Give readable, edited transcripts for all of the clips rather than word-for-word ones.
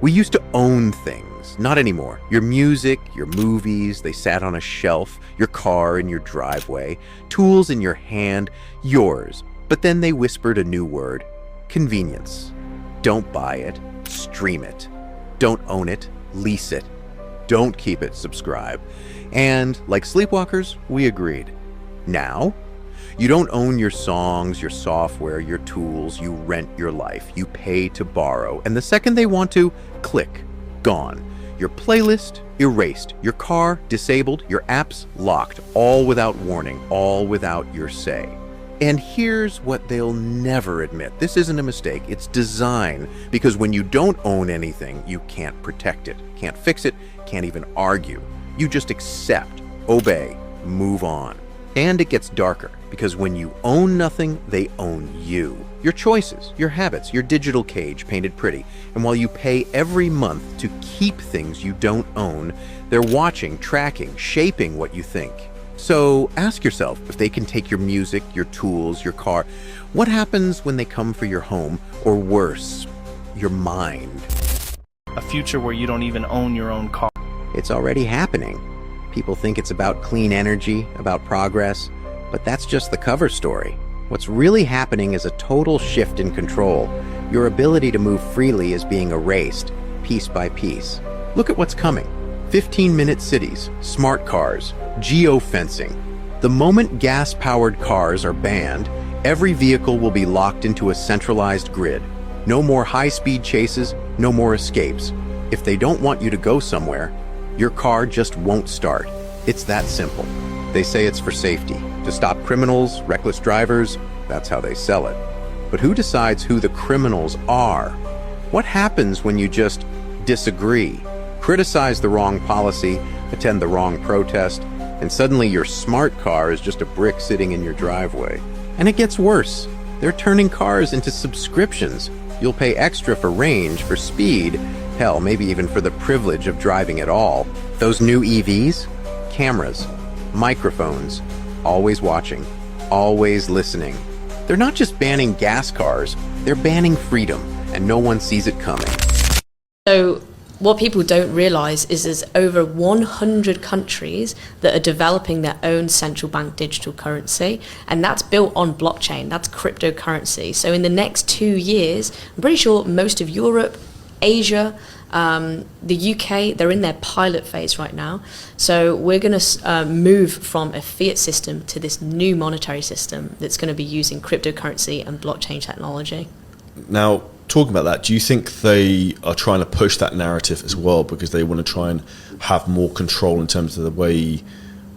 We used to own things. Not anymore. Your music, your movies, they sat on a shelf, your car in your driveway, tools in your hand, yours. But then they whispered a new word: convenience. Don't buy it, stream it. Don't own it, lease it. Don't keep it, subscribe. And like Sleepwalkers, we agreed. Now, you don't own your songs, your software, your tools. You rent your life. You pay to borrow. And the second they want to, click. Gone. Your playlist erased. Your car disabled. Your apps locked. All without warning. All without your say. And here's what they'll never admit. This isn't a mistake. It's design. Because when you don't own anything, you can't protect it. Can't fix it. Can't even argue. You just accept, obey, move on. And it gets darker, because when you own nothing, they own you. Your choices, your habits, your digital cage painted pretty. And while you pay every month to keep things you don't own, they're watching, tracking, shaping what you think. So ask yourself, if they can take your music, your tools, your car, what happens when they come for your home, or worse, your mind? A future where you don't even own your own car. It's already happening. People think it's about clean energy, about progress, but that's just the cover story. What's really happening is a total shift in control. Your ability to move freely is being erased, piece by piece. Look at what's coming. 15-minute cities, smart cars, geofencing. The moment gas-powered cars are banned, every vehicle will be locked into a centralized grid. No more high-speed chases, no more escapes. If they don't want you to go somewhere, your car just won't start. It's that simple. They say it's for safety, to stop criminals, reckless drivers. That's how they sell it. But who decides who the criminals are? What happens when you just disagree, criticize the wrong policy, attend the wrong protest, and suddenly your smart car is just a brick sitting in your driveway? And it gets worse. They're turning cars into subscriptions. You'll pay extra for range, for speed, hell, maybe even for the privilege of driving at all. Those new EVs? Cameras, microphones, always watching, always listening. They're not just banning gas cars, they're banning freedom, and no one sees it coming. So what people don't realize is there's over 100 countries that are developing their own central bank digital currency, and that's built on blockchain. That's cryptocurrency. So in the next 2 years, I'm pretty sure most of Europe, Asia, the UK, they're in their pilot phase right now. So we're going to move from a fiat system to this new monetary system that's going to be using cryptocurrency and blockchain technology. Now, talking about that, do you think they are trying to push that narrative as well because they want to try and have more control in terms of the way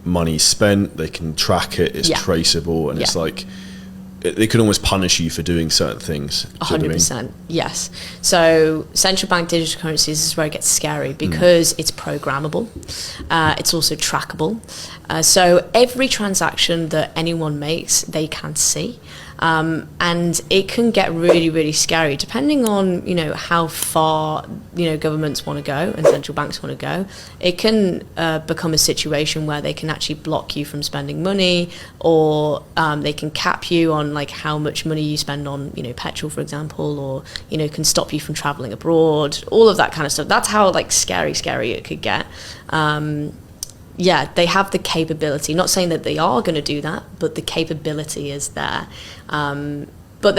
money is spent? They can track it, it's traceable, and it's like they could almost punish you for doing certain things. 100%, yes. So central bank digital currencies is where it gets scary because it's programmable. It's also trackable. So every transaction that anyone makes, they can see. And it can get really, really scary depending on, how far, governments want to go and central banks want to go. It can become a situation where they can actually block you from spending money, or they can cap you on like how much money you spend on, petrol, for example, or, can stop you from traveling abroad, all of that kind of stuff. That's how like scary it could get. They have the capability, not saying that they are going to do that, but the capability is there.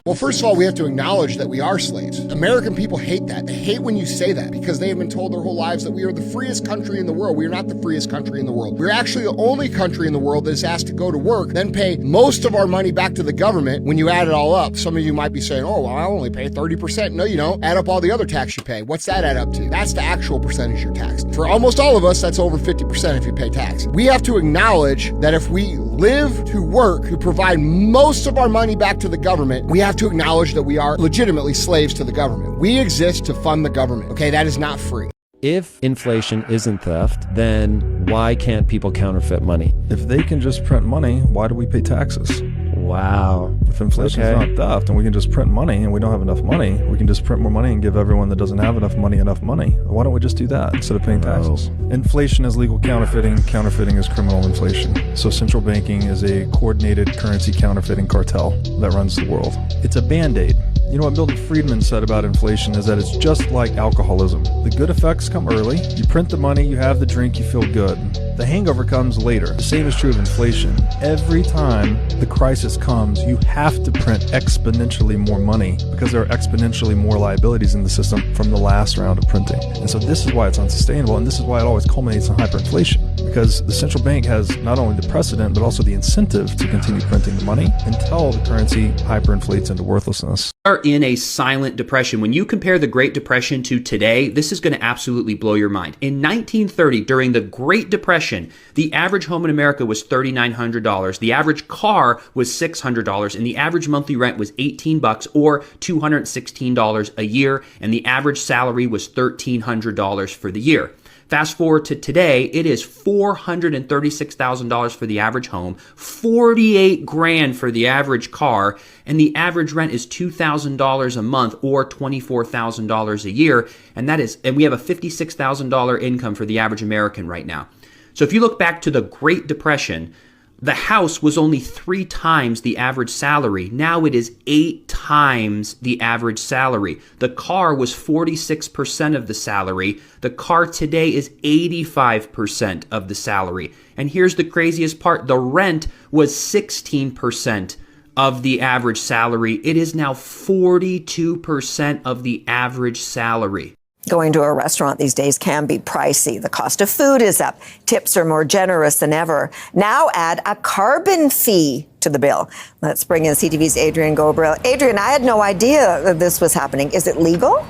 Well, first of all, we have to acknowledge that we are slaves. American people hate that. They hate when you say that because they have been told their whole lives that we are the freest country in the world. We are not the freest country in the world. We're actually the only country in the world that is asked to go to work, then pay most of our money back to the government when you add it all up. Some of you might be saying, oh, well, I only pay 30%. No, you don't. Add up all the other tax you pay. What's that add up to? That's the actual percentage you're taxed. For almost all of us, that's over 50% if you pay tax. We have to acknowledge that if we live to work, to provide most of our money back to the government, we have to acknowledge that we are legitimately slaves to the government. We exist to fund the government. Okay, that is not free. If inflation isn't theft, then why can't people counterfeit money? If they can just print money, why do we pay taxes? Wow. If inflation is not theft and we can just print money and we don't have enough money, we can just print more money and give everyone that doesn't have enough money. Why don't we just do that instead of paying taxes? Inflation is legal counterfeiting. Counterfeiting is criminal inflation. So central banking is a coordinated currency counterfeiting cartel that runs the world. It's a Band-Aid You know what Milton Friedman said about inflation is that it's just like alcoholism. The good effects come early. You print the money, you have the drink, you feel good. The hangover comes later. The same is true of inflation. Every time the crisis comes, you have to print exponentially more money because there are exponentially more liabilities in the system from the last round of printing. And so this is why it's unsustainable, and this is why it always culminates in hyperinflation, because the central bank has not only the precedent but also the incentive to continue printing the money until the currency hyperinflates into worthlessness. Are in a silent depression. When you compare the Great Depression to today, this is going to absolutely blow your mind. In 1930, during the Great Depression, the average home in America was $3,900. The average car was $600, and the average monthly rent was $18 or $216 a year, and the average salary was $1,300 for the year. Fast forward to today, it is $436,000 for the average home, $48,000 for the average car, and the average rent is $2,000 a month or $24,000 a year, and we have a $56,000 income for the average American right now. So if you look back to the Great Depression, the house was only 3 times the average salary. Now it is 8 times the average salary. The car was 46% of the salary. The car today is 85% of the salary. And here's the craziest part. The rent was 16% of the average salary. It is now 42% of the average salary. Going to a restaurant these days can be pricey. The cost of food is up. Tips are more generous than ever. Now add a carbon fee to the bill. Let's bring in CTV's Adrian Gobriel. Adrian, I had no idea that this was happening. Is it legal?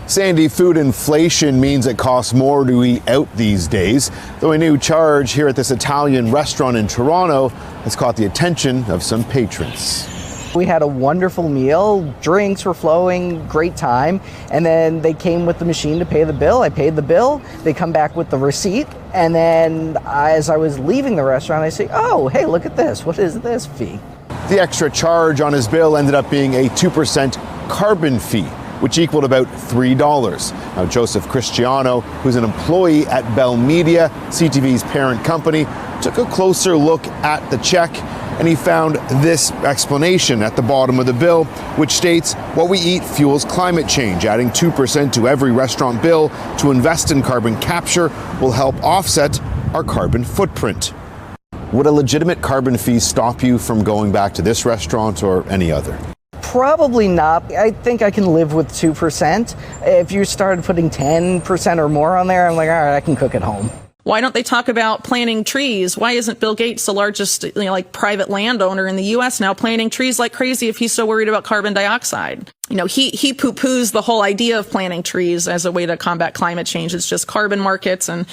Sandy, food inflation means it costs more to eat out these days, though a new charge here at this Italian restaurant in Toronto has caught the attention of some patrons. We had a wonderful meal, drinks were flowing, great time, and then they came with the machine to pay the bill. I paid the bill, they come back with the receipt, and then as I was leaving the restaurant, I say, oh, hey, look at this, what is this fee? The extra charge on his bill ended up being a 2% carbon fee, which equaled about $3. Now, Joseph Cristiano, who's an employee at Bell Media, CTV's parent company, took a closer look at the check, and he found this explanation at the bottom of the bill, which states what we eat fuels climate change. Adding 2% to every restaurant bill to invest in carbon capture will help offset our carbon footprint. Would a legitimate carbon fee stop you from going back to this restaurant or any other? Probably not. I think I can live with 2%. If you started putting 10% or more on there, I'm like, all right, I can cook at home. Why don't they talk about planting trees? Why isn't Bill Gates the largest, private landowner in the U.S. now planting trees like crazy if he's so worried about carbon dioxide? He poo-poos the whole idea of planting trees as a way to combat climate change. It's just carbon markets and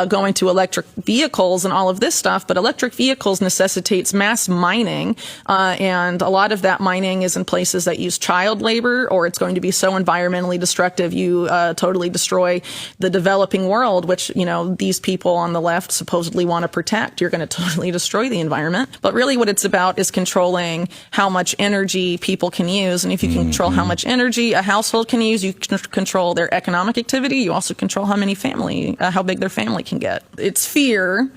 going to electric vehicles and all of this stuff. But electric vehicles necessitates mass mining, and a lot of that mining is in places that use child labor, or it's going to be so environmentally destructive you totally destroy the developing world, which, these people on the left supposedly want to protect. You're going to totally destroy the environment. But really what it's about is controlling how much energy people can use. And if you control how much energy a household can use, you can control their economic activity. You also control how big their family can get. It's fear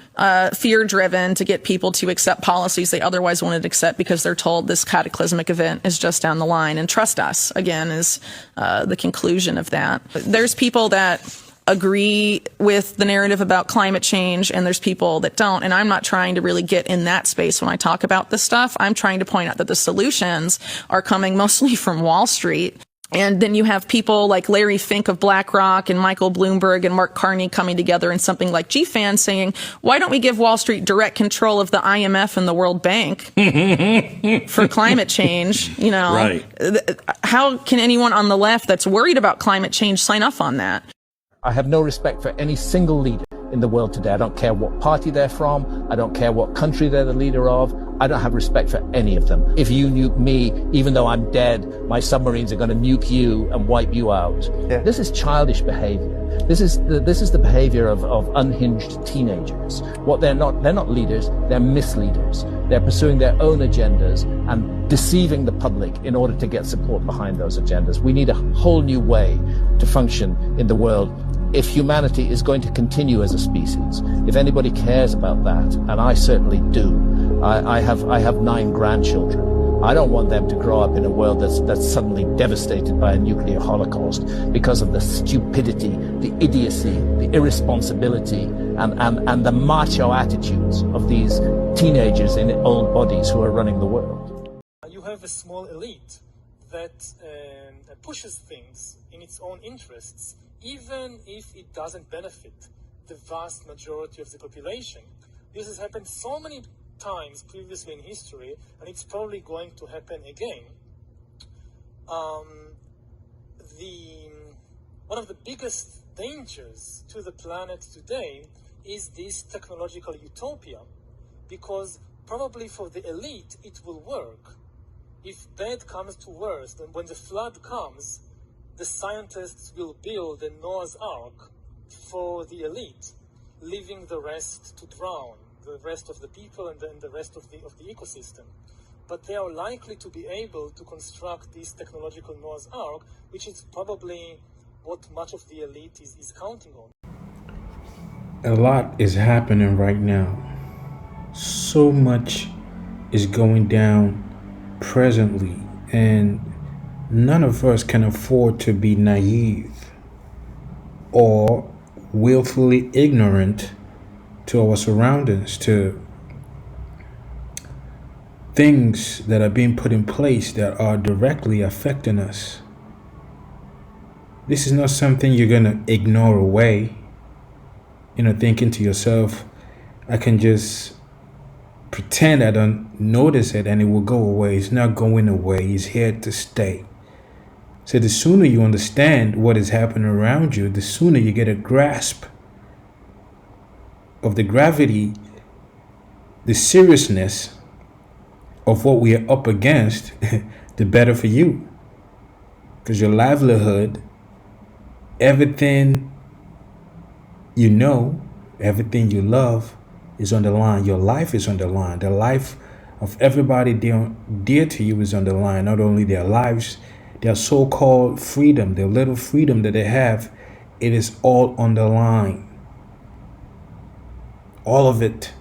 driven to get people to accept policies they otherwise wouldn't accept because they're told this cataclysmic event is just down the line. And trust us, again, is the conclusion of that. There's people that agree with the narrative about climate change, and there's people that don't. And I'm not trying to really get in that space when I talk about this stuff. I'm trying to point out that the solutions are coming mostly from Wall Street. And then you have people like Larry Fink of BlackRock and Michael Bloomberg and Mark Carney coming together in something like GFAN saying, why don't we give Wall Street direct control of the IMF and the World Bank for climate change? Right. How can anyone on the left that's worried about climate change sign up on that? I have no respect for any single leader in the world today. I don't care what party they're from. I don't care what country they're the leader of. I don't have respect for any of them. If you nuke me, even though I'm dead, my submarines are going to nuke you and wipe you out. Yeah. This is childish behavior. This is the behavior of unhinged teenagers. They're not leaders, they're misleaders. They're pursuing their own agendas and deceiving the public in order to get support behind those agendas. We need a whole new way to function in the world if humanity is going to continue as a species. If anybody cares about that, and I certainly do. I have 9 grandchildren. I don't want them to grow up in a world that's suddenly devastated by a nuclear holocaust because of the stupidity, the idiocy, the irresponsibility, and the macho attitudes of these teenagers in old bodies who are running the world. You have a small elite that pushes things in its own interests, even if it doesn't benefit the vast majority of the population. This has happened so many times previously in history, and it's probably going to happen again. One of the biggest dangers to the planet today is this technological utopia, because probably for the elite it will work. If bad comes to worst, and when the flood comes, the scientists will build a Noah's Ark for the elite, leaving the rest to drown, the rest of the people and the rest of the ecosystem. But they are likely to be able to construct this technological Noah's Ark, which is probably what much of the elite is counting on. A lot is happening right now. So much is going down presently, and none of us can afford to be naive or willfully ignorant to our surroundings, to things that are being put in place that are directly affecting us. This is not something you're going to ignore away, thinking to yourself, I can just pretend I don't notice it and it will go away. It's not going away. It's here to stay. So the sooner you understand what is happening around you, the sooner you get a grasp of the gravity, the seriousness of what we are up against, the better for you. Because your livelihood, everything you know, everything you love is on the line. Your life is on the line. The life of everybody dear to you is on the line. Not only their lives, their so-called freedom, their little freedom that they have, it is all on the line. All of it.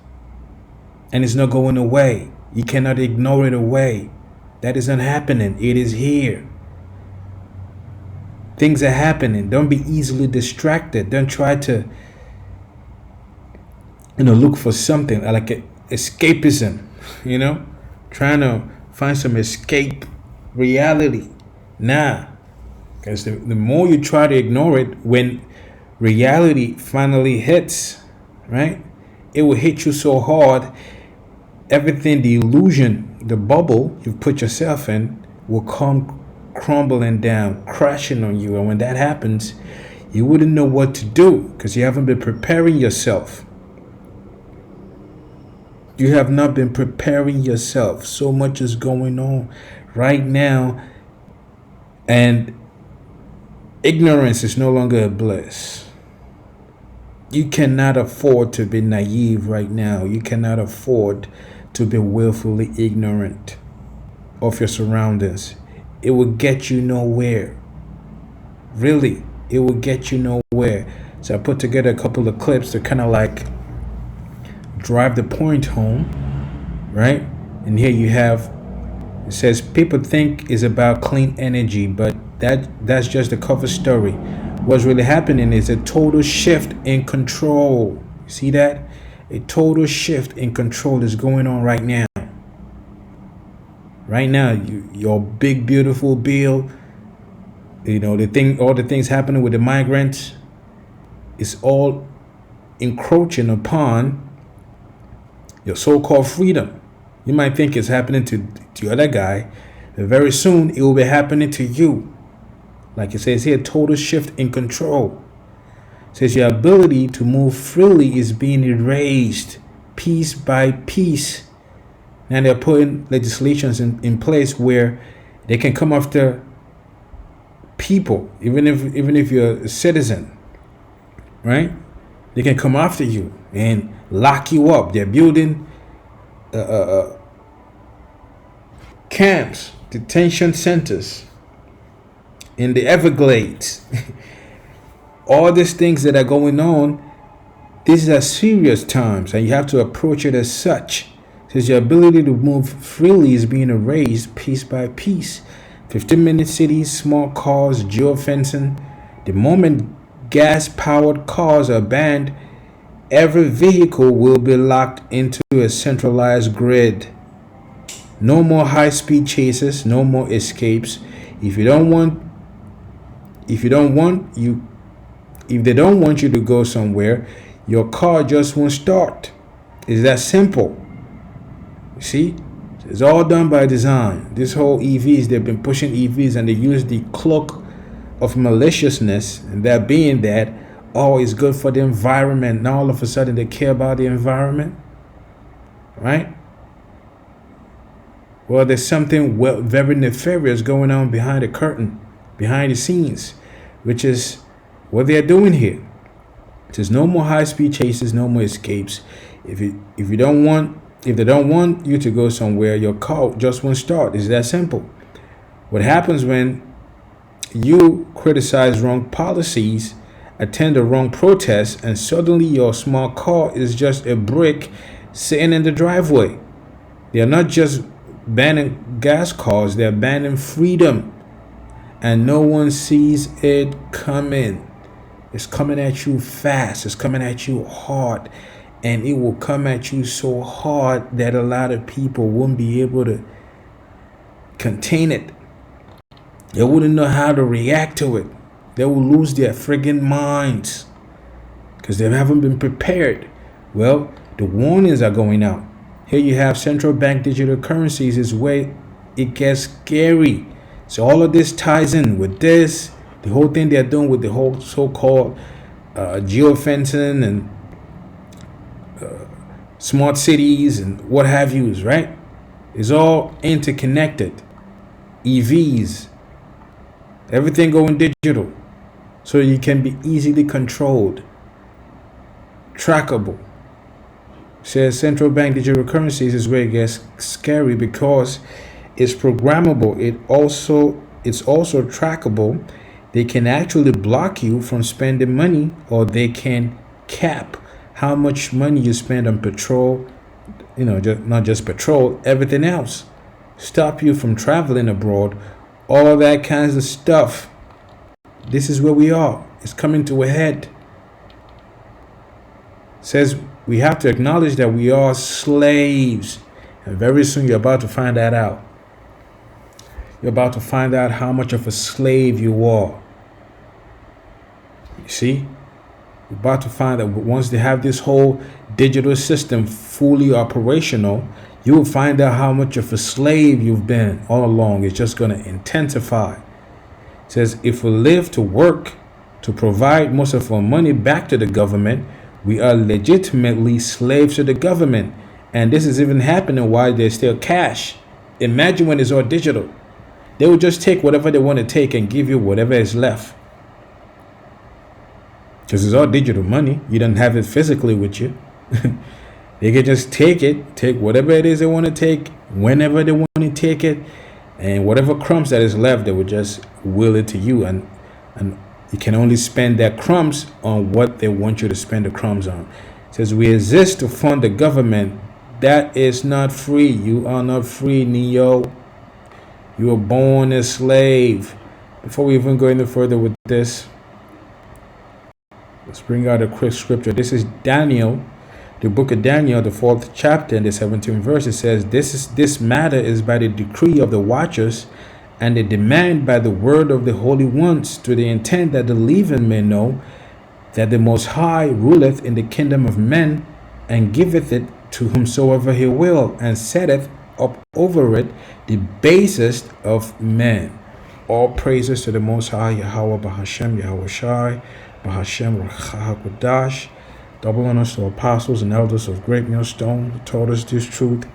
And it's not going away. You cannot ignore it away. That isn't happening. It is here. Things are happening. Don't be easily distracted. Don't try to look for something like escapism, trying to find some escape reality. Nah, because the more you try to ignore it, when reality finally hits, right, it will hit you so hard, everything, the illusion, the bubble you've put yourself in will come crumbling down, crashing on you. And when that happens, you wouldn't know what to do because you haven't been preparing yourself. You have not been preparing yourself. So much is going on right now, and ignorance is no longer a bliss. You cannot afford to be naive right now. You cannot afford to be willfully ignorant of your surroundings. It will get you nowhere. Really, it will get you nowhere. So I put together a couple of clips to kind of like drive the point home, right? And here you have, it says people think it's about clean energy, but that's just the cover story. What's really happening is a total shift in control. See that? A total shift in control is going on right now. Right now, your big beautiful bill, all the things happening with the migrants, is all encroaching upon your so-called freedom. You might think it's happening to the other guy, but very soon it will be happening to you. Like it says here, total shift in control. It says your ability to move freely is being erased piece by piece. Now they're putting legislations in place where they can come after people, even if you're a citizen, right? They can come after you and lock you up. They're building camps, detention centers in the Everglades. All these things that are going on, these are serious times, and you have to approach it as such. says your ability to move freely is being erased piece by piece. 15-minute cities, small cars, geofencing. The moment gas-powered cars are banned, every vehicle will be locked into a centralized grid. No more high-speed chases, no more escapes. If they don't want you to go somewhere, your car just won't start. It's that simple. You see? It's all done by design. This whole EVs, they've been pushing EVs and they use the cloak of maliciousness, and that being that, oh, it's good for the environment. Now all of a sudden they care about the environment, right? Well, there's something very nefarious going on behind the curtain, behind the scenes, which is what they're doing here. There's no more high-speed chases, no more escapes. If they don't want you to go somewhere, your car just won't start. It's that simple. What happens when you criticize wrong policies, attend a wrong protest, and suddenly your small car is just a brick sitting in the driveway? They are not just banning gas cars, they're banning freedom. And no one sees it coming. It's coming at you fast. It's coming at you hard. And it will come at you so hard that a lot of people won't be able to contain it. They wouldn't know how to react to it. They will lose their friggin' minds because they haven't been prepared. Well, the warnings are going out. Here you have central bank digital currencies is where it gets scary. So all of this ties in with this, the whole thing they're doing with the whole so-called geofencing and smart cities and what have yous, right? It's all interconnected. EVs, everything going digital, so you can be easily controlled, trackable. Says central bank digital currencies is where it gets scary because it's programmable. It's also trackable. They can actually block you from spending money, or they can cap how much money you spend on petrol, not just petrol, everything else. Stop you from traveling abroad, all that kinds of stuff. This is where we are. It's coming to a head. Says we have to acknowledge that we are slaves. And very soon you're about to find that out. You're about to find out how much of a slave you are. You see? You're about to find that once they have this whole digital system fully operational, you will find out how much of a slave you've been all along. It's just going to intensify. It says, if we live to work to provide most of our money back to the government, we are legitimately slaves to the government. And this is even happening while there's still cash. Imagine when it's all digital. They will just take whatever they want to take and give you whatever is left. Because it's all digital money. You don't have it physically with you. They can just take whatever it is they want to take, whenever they want to take it, and whatever crumbs that is left, they will just will it to you. And you can only spend that crumbs on what they want you to spend the crumbs on. It says we exist to fund the government. That is not free. You are not free, Neo. You were born a slave. Before we even go any further with this, let's bring out a quick scripture. This is Daniel, the book of Daniel, the 4th chapter and the 17th verse. It says, this matter is by the decree of the watchers and the demand by the word of the holy ones, to the intent that the living may know that the Most High ruleth in the kingdom of men, and giveth it to whomsoever he will, and setteth up over it the basest of men. All praises to the Most High, Yahweh Bahashem, Yahweh Shai, Bahashem Rachahakodash. Double honors to apostles and elders of Great Millstone who taught us this truth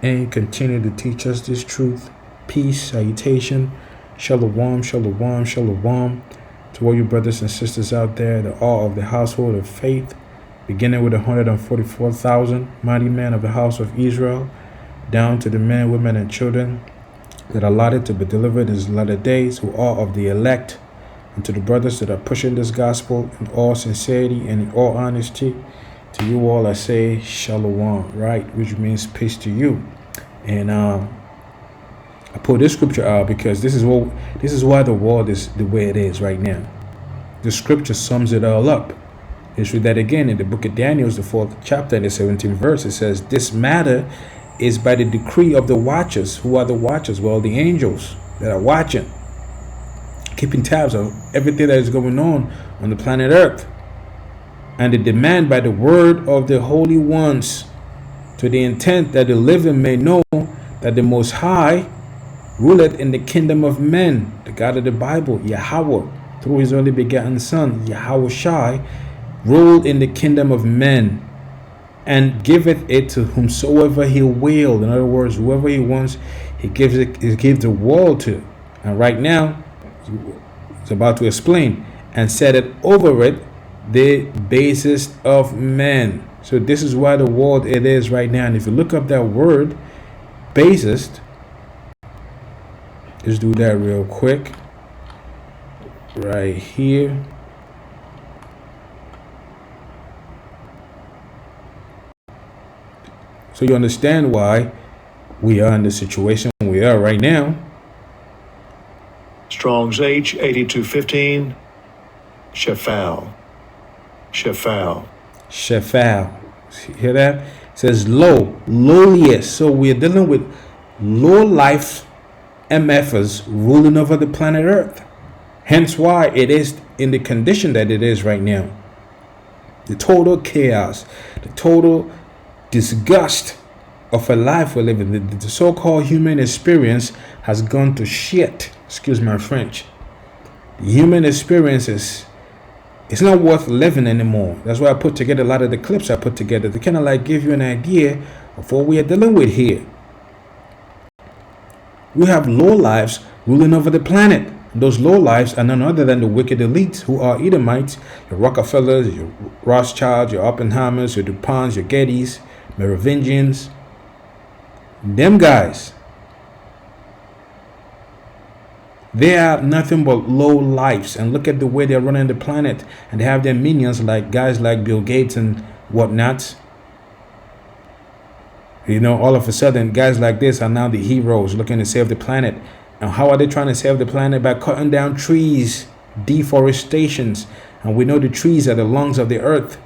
and continue to teach us this truth. Peace, salutation, shalom, shalom, shalom to all you brothers and sisters out there, the all of the household of faith, beginning with 144,000 mighty men of the house of Israel, down to the men, women, and children that are allotted to be delivered in these latter days, who are of the elect, and to the brothers that are pushing this gospel in all sincerity and in all honesty, To you all I say shalom, right? Which means peace to you. And I pulled this scripture out because this is why the world is the way it is right now. The scripture sums it all up. Let's read that again in the book of Daniel, the 4th chapter and the 17th verse. It says, this matter is by the decree of the watchers. Who are the watchers? Well, the angels that are watching, keeping tabs on everything that is going on the planet Earth. And the demand by the word of the holy ones, to the intent that the living may know that the Most High ruleth in the kingdom of men, the God of the Bible, Yahweh, through his only begotten Son, Yahweh Shai, ruled in the kingdom of men, and giveth it to whomsoever he will. In other words, whoever he wants, he gives the world to. And right now, it's about to explain, and set it over it the basest of men. So this is why the world it is right now. And if you look up that word, basest, let's do that real quick. Right here. So you understand why we are in the situation we are right now. Strong's H8215, Shefal. Shefal. Hear that? It says low, lowliest. So we're dealing with low life MFers ruling over the planet Earth. Hence why it is in the condition that it is right now. The total chaos, the total disgust of a life we're living. The so-called human experience has gone to shit. Excuse my French. The human experience it's not worth living anymore. That's why I put together a lot of the clips I put together to kind of like give you an idea of what we are dealing with here. We have low lives ruling over the planet. Those low lives are none other than the wicked elites who are Edomites, your Rockefellers, your Rothschilds, your Oppenheimers, your DuPonts, your Gettys, Merovingians. Them guys. They are nothing but low lives, and look at the way they're running the planet, and they have their minions like guys like Bill Gates and whatnot. You know, all of a sudden guys like this are now the heroes looking to save the planet. And how are they trying to save the planet? By cutting down trees, deforestations, and we know the trees are the lungs of the earth.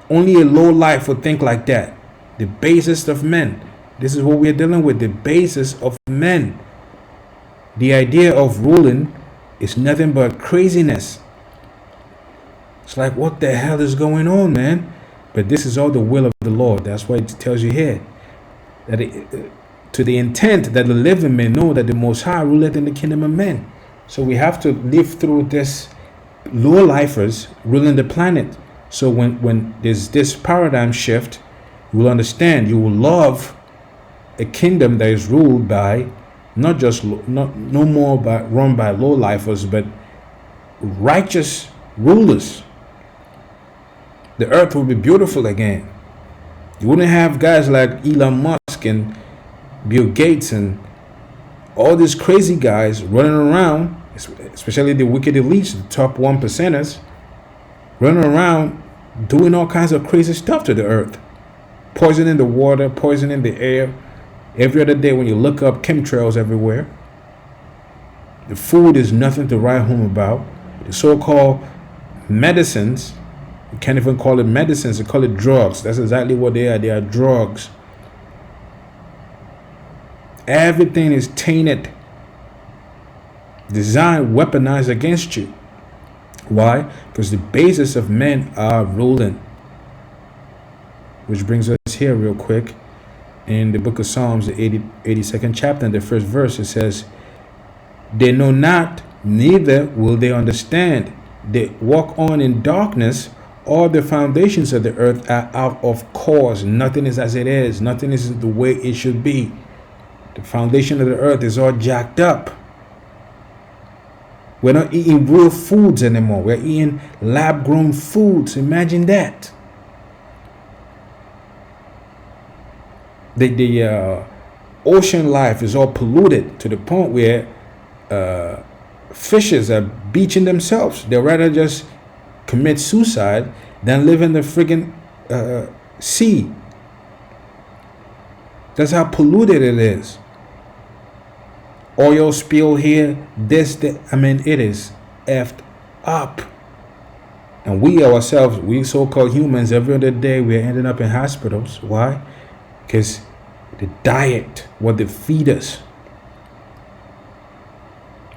Only a low life would think like that. The basest of men. This is what we're dealing with, the basest of men. The idea of ruling is nothing but craziness. It's like, what the hell is going on, man? But this is all the will of the Lord. That's why it tells you here that to the intent that the living may know that the Most High ruleth in the kingdom of men. So we have to live through this low lifers ruling the planet. So when there's this paradigm shift, you will understand. You will love a kingdom that is ruled by not just no more run by low lifers, but righteous rulers. The earth will be beautiful again. You wouldn't have guys like Elon Musk and Bill Gates and all these crazy guys running around, especially the wicked elites, the top 1%ers, running around doing all kinds of crazy stuff to the earth. Poisoning the water, poisoning the air. Every other day when you look up, chemtrails everywhere. The food is nothing to write home about. The so-called medicines, you can't even call it medicines, they call it drugs. That's exactly what they are. They are drugs. Everything is tainted, designed, weaponized against you. Why? Because the basis of men are ruling. Which brings us here real quick. In the book of Psalms, the 82nd chapter, and the first verse, it says, they know not, neither will they understand. They walk on in darkness. All the foundations of the earth are out of course. Nothing is as it is. Nothing is the way it should be. The foundation of the earth is all jacked up. We're not eating real foods anymore. We're eating lab-grown foods. Imagine that. The ocean life is all polluted to the point where fishes are beaching themselves. They'd rather just commit suicide than live in the friggin' sea. That's how polluted it is. Oil spill here, it is effed up. And we ourselves, we so-called humans, every other day we're ending up in hospitals. Why? Because the diet, what they feed us,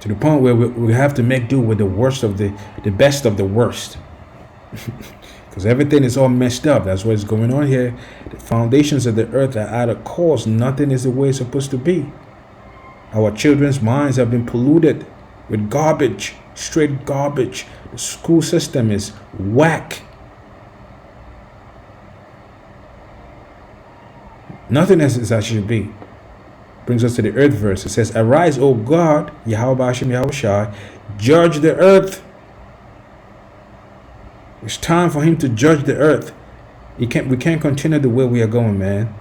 to the point where we have to make do with the worst of the best of the worst. Because everything is all messed up. That's what's going on here. The foundations of the earth are out of course. Nothing is the way it's supposed to be. Our children's minds have been polluted with garbage, straight garbage. The school system is whack. Nothing as it should be. Brings us to the earth verse. It says, "Arise, O God, Yahweh Hashem Yahweh Shai, judge the earth." It's time for him to judge the earth. We can't continue the way we are going, man.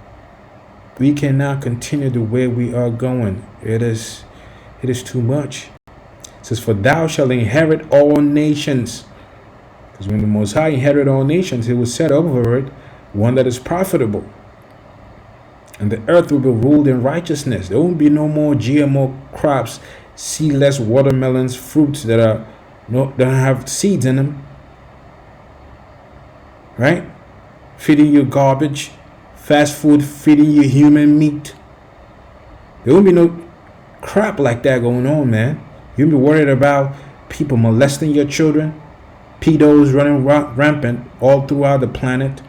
We cannot continue the way we are going. It is too much. It says, "For thou shalt inherit all nations." Because when the Most High inherit all nations, he will set over it one that is profitable. And the earth will be ruled in righteousness. There won't be no more GMO crops, seedless watermelons, fruits that don't have seeds in them. Right? Feeding you garbage, fast food, feeding you human meat. There won't be no crap like that going on, man. You'll be worried about people molesting your children, pedos running rampant all throughout the planet.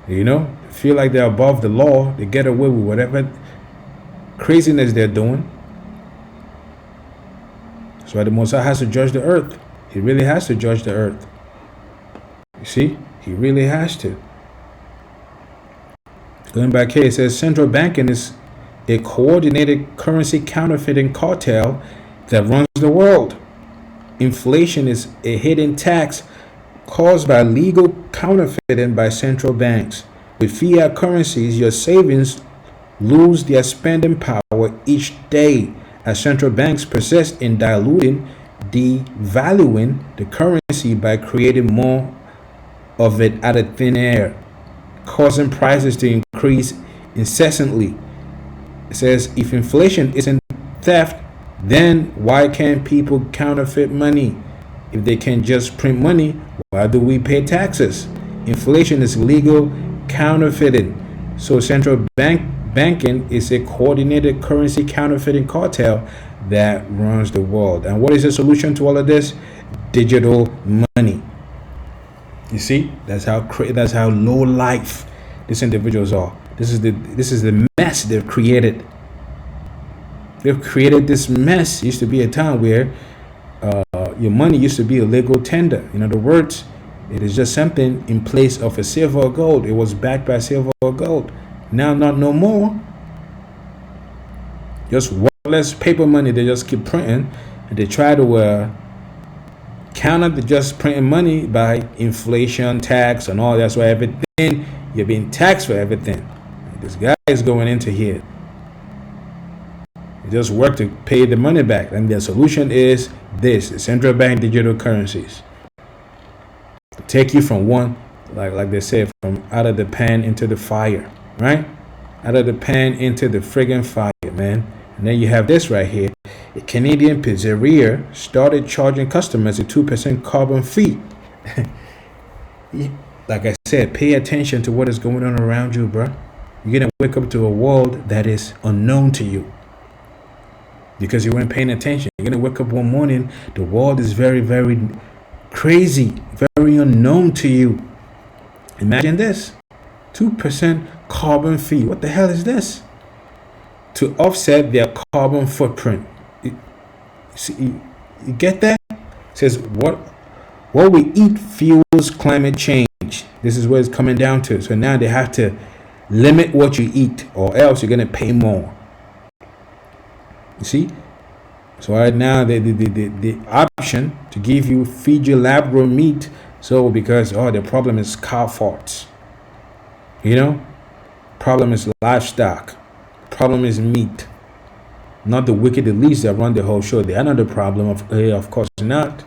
You know, feel like they're above the law. They get away with whatever craziness they're doing. That's why the Most High has to judge the earth. He really has to judge the earth. You see, he really has to. Going back here, it says central banking is a coordinated currency counterfeiting cartel that runs the world. Inflation is a hidden tax caused by legal counterfeiting by central banks. With fiat currencies, your savings lose their spending power each day as central banks persist in diluting, devaluing the currency by creating more of it out of thin air, causing prices to increase incessantly. It says, if inflation isn't theft, then why can't people counterfeit money? If they can just print money, why do we pay taxes? Inflation is legal counterfeiting. So central banking is a coordinated currency counterfeiting cartel that runs the world. And what is the solution to all of this? Digital money. You see, that's how low life these individuals are. This is the mess they've created. They've created this mess. It used to be a time where your money used to be a legal tender. In other words, it is just something in place of a silver or gold. It was backed by silver or gold. Now, not no more. Just worthless paper money. They just keep printing, and they try to counter the just printing money by inflation, tax, and all. That's why everything you're being taxed for everything. This guy is going into here. They just work to pay the money back, and the solution is this: the central bank digital currencies. Take you from one, like they say, from out of the pan into the fire, right? Out of the pan into the friggin' fire, man. And then you have this right here. A Canadian pizzeria started charging customers a 2% carbon fee. Like I said, pay attention to what is going on around you, bro. You're gonna wake up to a world that is unknown to you because you weren't paying attention. You're gonna wake up one morning, the world is very, very crazy, very unknown to you. Imagine this: 2% carbon fee. What the hell is this? To offset their carbon footprint. You get that? It says what we eat fuels climate change. This is what it's coming down to. So now they have to limit what you eat, or else you're gonna pay more. You see? So right now the option to give you feed you lab grown meat. So because the problem is cow farts. You know, problem is livestock. Problem is meat. Not the wicked elites that run the whole show. They are not the problem. Of course not.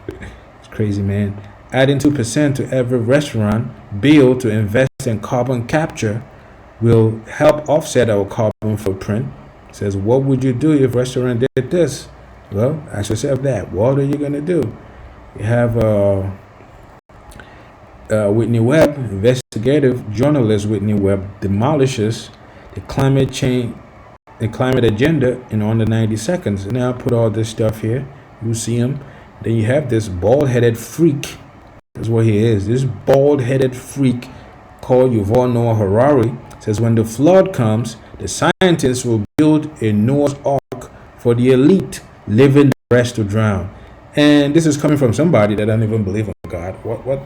It's crazy, man. Adding 2% to every restaurant bill to invest in carbon capture will help offset our carbon footprint. It says, what would you do if restaurant did this? Well, ask yourself that. What are you going to do? You have Whitney Webb, investigative journalist Whitney Webb demolishes the climate change, the climate agenda in under 90 seconds. Now I put all this stuff here. You see him. Then you have this bald-headed freak. That's what he is. This bald-headed freak called Yuval Noah Harari says when the flood comes, the scientists will build a Noah's Ark for the elite, leaving the rest to drown. And this is coming from somebody that doesn't even believe in God. What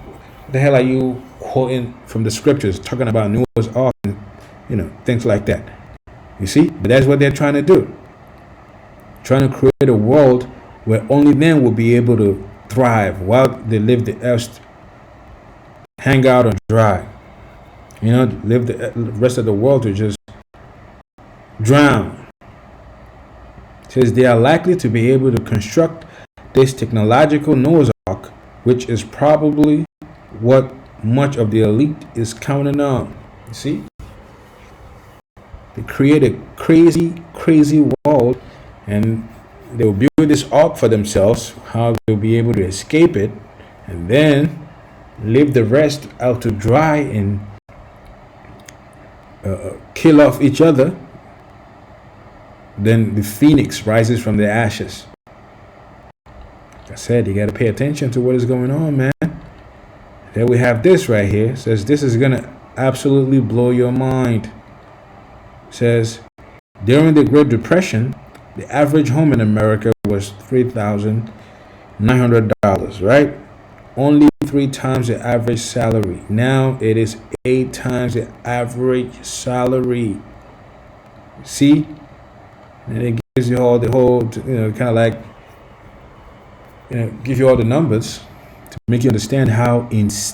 the hell are you quoting from the scriptures, talking about Noah's Ark and, things like that? You see? But that's what they're trying to do. Trying to create a world where only men will be able to thrive while they live the earth, hang out and dry. Live the rest of the world to just drown. It says they are likely to be able to construct this technological Noah's Ark, which is probably what much of the elite is counting on. You see? They create a crazy world, and they'll build this ark for themselves, how they'll be able to escape it, and then leave the rest out to dry and kill off each other. Then the phoenix rises from the ashes. Like I said, you got to pay attention to what is going on, man. Then we have this right here. It says this is going to absolutely blow your mind. It says during the Great Depression, the average home in America was $3,900, right? Only 3 times the average salary. Now it is 8 times the average salary. See? And it gives you all the whole, kind of like, give you all the numbers to make you understand how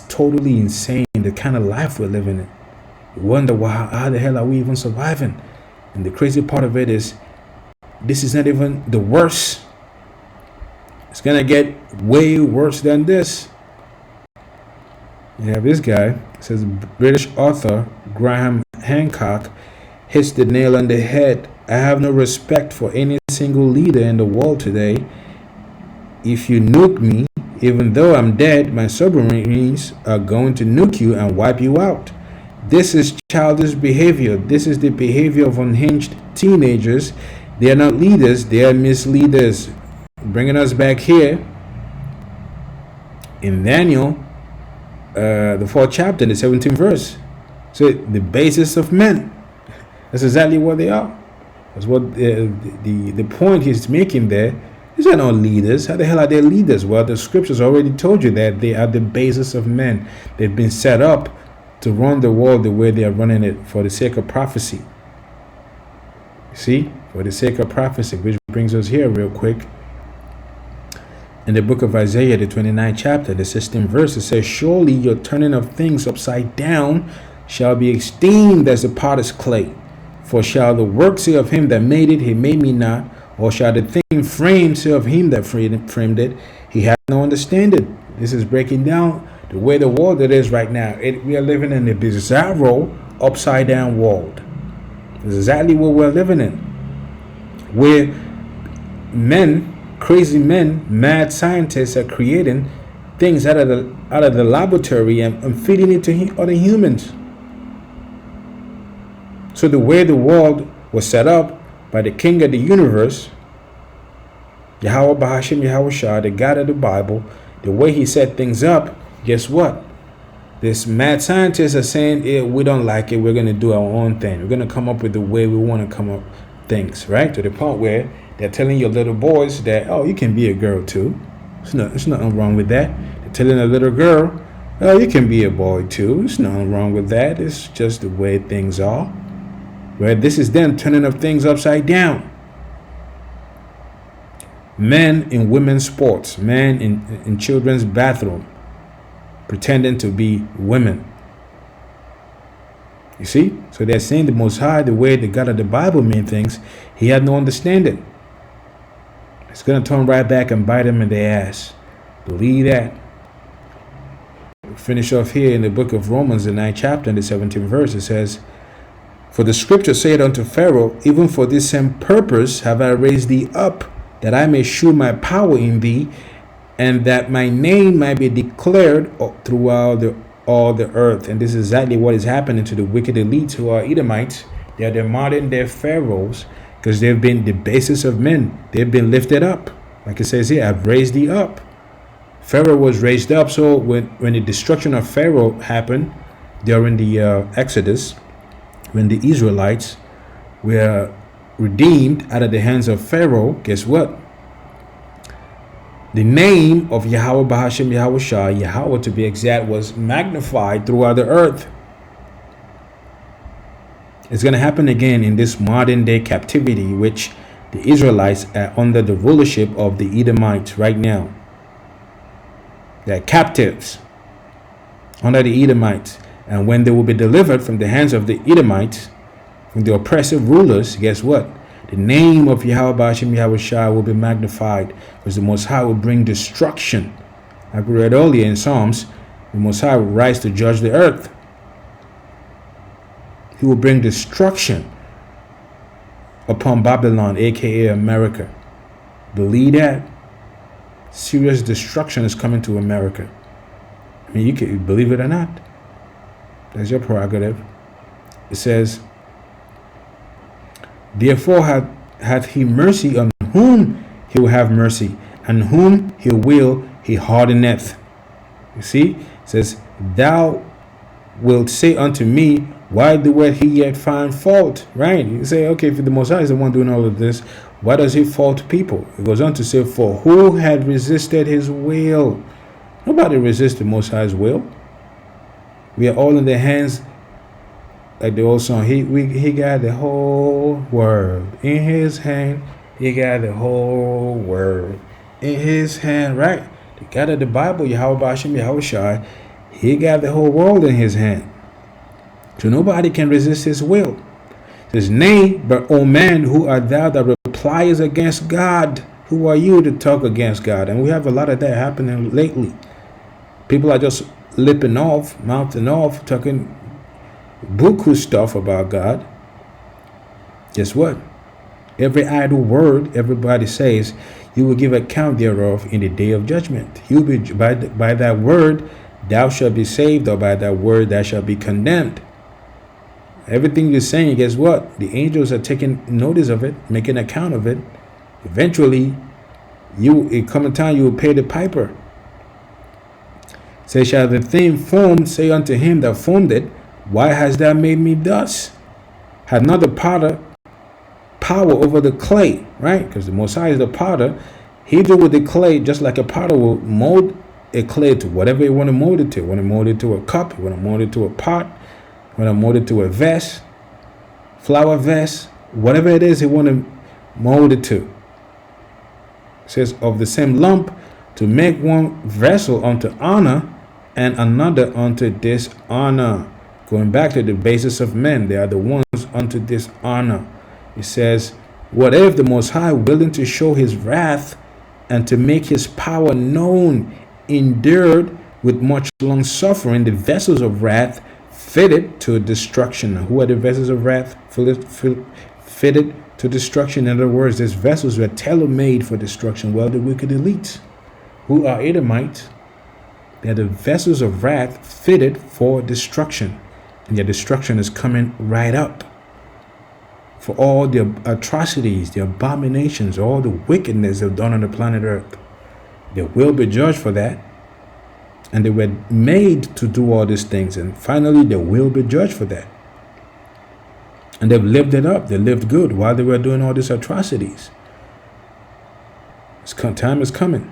totally insane the kind of life we're living in. You wonder how the hell are we even surviving? And the crazy part of it is, this is not even the worst. It's going to get way worse than this. You have this guy, says British author Graham Hancock hits the nail on the head. I have no respect for any single leader in the world today. If you nuke me, even though I'm dead, my submarines are going to nuke you and wipe you out. This is childish behavior. This is the behavior of unhinged teenagers. They are not leaders, they are misleaders. Bringing us back here in Daniel, the 4th chapter, the 17th verse. So the basis of men. That's exactly what they are. That's what the point he's making there. These are not leaders. How the hell are they leaders? Well, the scriptures already told you that they are the basis of men. They've been set up to run the world the way they are running it for the sake of prophecy. See? For the sake of prophecy, which brings us here real quick. In the book of Isaiah, the 29th chapter, the 16th verse, it says, surely your turning of things upside down shall be esteemed as the potter's clay. For shall the work say of him that made it, he made me not? Or shall the thing framed say of him that framed it, he hath no understanding? This is breaking down the way the world it is right now. We are living in a bizarro, upside down world. This is exactly what we're living in. Where men, crazy men, mad scientists are creating things out of the laboratory and feeding it to other humans. So the way the world was set up by the king of the universe, Yahweh Bahashim Yahweh Shah, the God of the Bible, the way he set things up, guess what? This mad scientists are saying, we don't like it, we're going to do our own thing. We're going to come up with the way we want to come up things, right? To the point where they're telling your little boys that, oh, you can be a girl too. There's nothing wrong with that. They're telling a little girl, oh, you can be a boy too. There's nothing wrong with that. It's just the way things are. Right? This is them turning up things upside down. Men in women's sports, men in children's bathroom, pretending to be women. You see? So they're saying the Most High, the way the God of the Bible means things, he had no understanding. It's going to turn right back and bite him in the ass. Believe that. finish off here in the book of Romans, the 9th chapter and the 17th verse. It says, "For the scripture said unto Pharaoh, even for this same purpose have I raised thee up, that I may shew my power in thee, and that my name might be declared throughout all the earth." And this is exactly what is happening to the wicked elites who are Edomites. They are the modern day pharaohs, because they've been the basis of men. They've been lifted up. Like it says here, "I've raised thee up." Pharaoh was raised up. So when the destruction of Pharaoh happened during the Exodus, when the Israelites were redeemed out of the hands of Pharaoh, guess what? The name of Yahweh Bahashem Yahweh Shah, Yahweh to be exact, was magnified throughout the earth. It's going to happen again in this modern day captivity, which the Israelites are under the rulership of the Edomites right now. They're captives under the Edomites. And when they will be delivered from the hands of the Edomites, from the oppressive rulers, guess what? The name of Yahweh Ba'ashem Yahweh Shah will be magnified, because the Most High will bring destruction. Like we read earlier in Psalms, the Most High will rise to judge the earth. He will bring destruction upon Babylon, aka America. Believe that. Serious destruction is coming to America. I mean, you can believe it or not. That's your prerogative. It says, "Therefore hath he mercy on whom he will have mercy, and whom he will he hardeneth." You see, it says, "Thou wilt say unto me, why doeth he yet find fault?" Right? You say, okay, if the Most High is the one doing all of this, why does he fault people? It goes on to say, "For who had resisted his will?" Nobody resists the Most High's will. We are all in the hands, like the old song. He got the whole world in his hand. He got the whole world in his hand, right? The God of the Bible, Yahweh Ba'ashem Yahweh Shai, he got the whole world in his hand. So nobody can resist his will. It says, "Nay, but O man, who art thou that repliest against God?" Who are you to talk against God? And we have a lot of that happening lately. People are just lipping off, mouthing off, talking buku stuff about God. Guess what? Every idle word everybody says, you will give account thereof in the day of judgment. You will be by that word thou shalt be saved, or by that word thou shalt be condemned. Everything you're saying, guess what? The angels are taking notice of it, making account of it. Eventually, it come a time you will pay the piper. Say, shall the thing formed say unto him that formed it, why hast thou made me thus? Had not the potter power over the clay, right? Because the Most High is the potter. He do with the clay just like a potter will mold a clay to whatever you want to mold it to. You want to mold it to a cup, you want to mold it to a pot, you want to mold it to a vest, flower vest, whatever it is you want to mold it to. It says, of the same lump, to make one vessel unto honor and another unto dishonor. Going back to the basis of men, they are the ones unto dishonor. It says, what if the Most High, willing to show his wrath and to make his power known, endured with much long suffering the vessels of wrath fitted to destruction. Who are the vessels of wrath fitted to destruction? In other words, these vessels were tailor-made for destruction. Well, the wicked elites, who are Edomites, they are the vessels of wrath fitted for destruction. And their destruction is coming right up. For all the atrocities, the abominations, all the wickedness they've done on the planet Earth. They will be judged for that. And they were made to do all these things. And finally, they will be judged for that. And they've lived it up. They lived good while they were doing all these atrocities. Time is coming.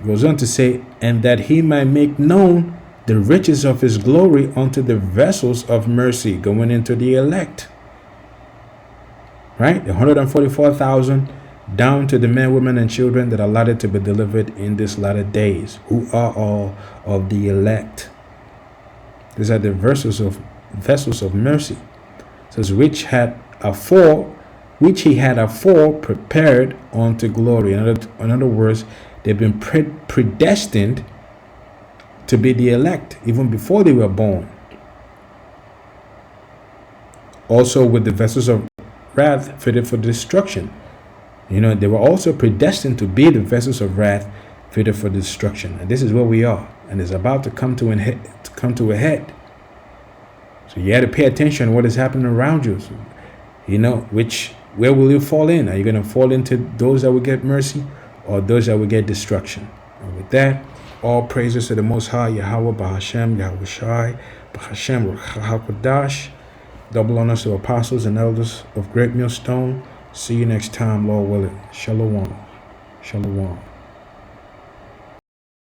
It goes on to say, and that he might make known the riches of his glory unto the vessels of mercy, going into the elect. Right? The 144,000 down to the men, women, and children that are allotted to be delivered in this latter days, who are all of the elect. These are the vessels of mercy. It says, which he had afore prepared unto glory. In other words, they've been predestined to be the elect, even before they were born. Also with the vessels of wrath fitted for destruction. You know, they were also predestined to be the vessels of wrath fitted for destruction. And this is where we are. And it's about to come to a head. So you have to pay attention to what is happening around you. So, you know, where will you fall in? Are you going to fall into those that will get mercy or those that will get destruction? And with that, all praises to the Most High, Yahweh, Bahashem, Yahweh Shai, Bahashem, Ruach double honors to apostles and elders of Great Millstone. See you next time, Lord willing. Shalom. Shalom.